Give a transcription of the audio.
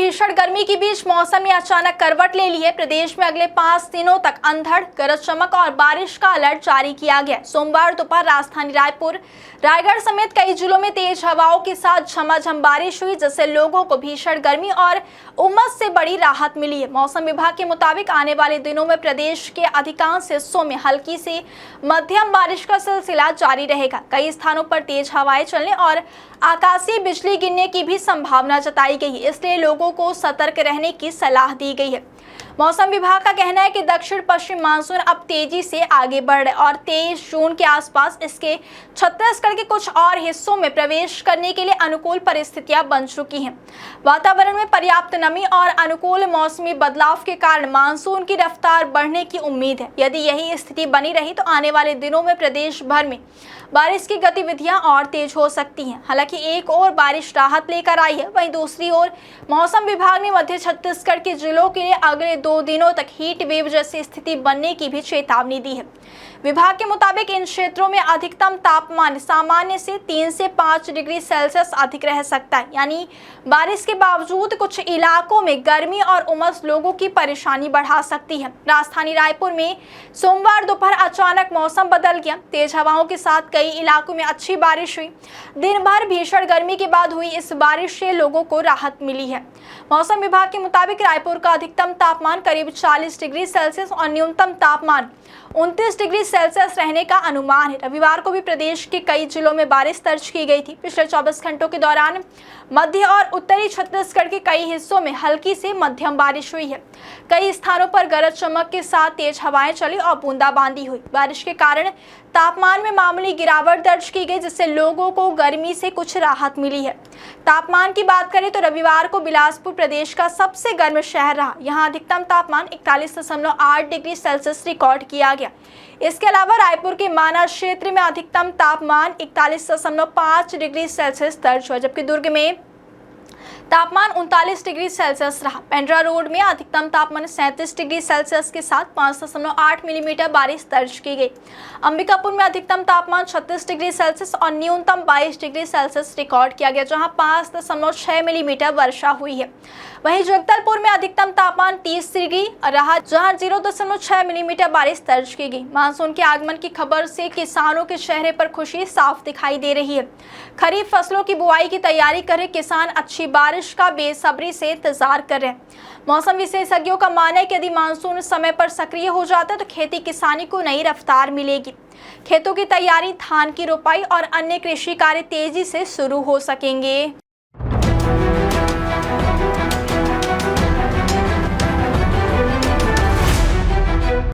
भीषण गर्मी के बीच मौसम ने अचानक करवट ले ली है। प्रदेश में अगले 5 दिनों तक अंधड़, गरज चमक और बारिश का अलर्ट जारी किया गया। सोमवार दोपहर राजधानी रायपुर, रायगढ़ समेत कई जिलों में तेज हवाओं के साथ झमाझम बारिश हुई, जिससे लोगों को भीषण गर्मी और उमस से बड़ी राहत मिली है। मौसम विभाग के मुताबिक आने वाले दिनों में प्रदेश के अधिकांश हिस्सों में हल्की से मध्यम बारिश का सिलसिला जारी रहेगा। कई स्थानों पर तेज हवाएं चलने और आकाशीय बिजली गिरने की भी संभावना जताई गई है, इसलिए लोगों को सतर्क रहने की सलाह दी गई है। मौसम विभाग का कहना है कि दक्षिण पश्चिम मानसून अब तेजी से आगे बढ़ रहा है और 23 जून के आसपास इसके छत्तीसगढ़ के कुछ और हिस्सों में प्रवेश करने के लिए अनुकूल परिस्थितियां बन चुकी हैं। वातावरण में पर्याप्त नमी और अनुकूल मौसमी बदलाव के कारण मानसून की रफ्तार बढ़ने की उम्मीद है। यदि यही स्थिति बनी रही तो आने वाले दिनों में प्रदेश भर में बारिश की गतिविधियां और तेज हो सकती हैं। हालांकि एक और बारिश राहत लेकर आई है, वहीं दूसरी ओर मौसम विभाग ने मध्य छत्तीसगढ़ के जिलों के लिए अगले 2 दिनों तक हीट वेव जैसी स्थिति बनने की भी चेतावनी दी है। विभाग के मुताबिक इन क्षेत्रों में अधिकतम तापमान सामान्य से 3 से 5 डिग्री सेल्सियस अधिक रह सकता है। यानी बारिश के बावजूद कुछ इलाकों में गर्मी और उमस लोगों की परेशानी बढ़ा सकती है। राजधानी रायपुर में सोमवार दोपहर अचानक मौसम बदल गया। तेज हवाओं के साथ कई इलाकों में अच्छी बारिश हुई। दिन भर भीषण गर्मी के बाद हुई इस बारिश से लोगों को राहत मिली है। मौसम विभाग के मुताबिक रायपुर का अधिकतम तापमान करीब 40 डिग्री सेल्सियस और न्यूनतम तापमान 29 डिग्री सेल्सियस रहने का अनुमान है। रविवार को भी प्रदेश के कई जिलों में बारिश दर्ज की गई थी। पिछले 24 घंटों के दौरान मध्य और उत्तरी छत्तीसगढ़ के कई हिस्सों में हल्की से मध्यम बारिश हुई है। कई स्थानों पर गरज चमक के साथ तेज हवाएं चली और बूंदाबांदी हुई। बारिश के कारण तापमान में मामूली गिरावट दर्ज की गई, जिससे लोगों को गर्मी से कुछ राहत मिली है। तापमान की बात करें तो रविवार को बिलासपुर प्रदेश का सबसे गर्म शहर रहा। यहाँ अधिकतम तापमान 41.8 डिग्री सेल्सियस रिकॉर्ड किया गया। इसके अलावा रायपुर के माना क्षेत्र में अधिकतम तापमान 41.5 डिग्री सेल्सियस दर्ज हुआ, जबकि दुर्ग में तापमान 39 डिग्री सेल्सियस रहा। पेंड्रा रोड में अधिकतम तापमान 37 डिग्री सेल्सियस के साथ 5.8 मिलीमीटर बारिश दर्ज की गई। अंबिकापुर में अधिकतम तापमान 36 डिग्री सेल्सियस और न्यूनतम 22 डिग्री सेल्सियस रिकॉर्ड किया गया, जहां 5.6 मिलीमीटर वर्षा हुई है। वहीं जगदलपुर में अधिकतम तापमान 30 डिग्री रहा, जहां 0.6 मिलीमीटर बारिश दर्ज की गई। मानसून के आगमन की खबर से किसानों के चेहरे पर खुशी साफ दिखाई दे रही है। खरीफ फसलों की बुआई की तैयारी कर रहे किसान अच्छी बारिश का बेसब्री से इंतजार कर रहे हैं। मौसम विशेषज्ञों का मानना है कि यदि मानसून समय पर सक्रिय हो जाता है तो खेती किसानी को नई रफ्तार मिलेगी। खेतों की तैयारी, धान की रोपाई और अन्य कृषि कार्य तेजी से शुरू हो सकेंगे।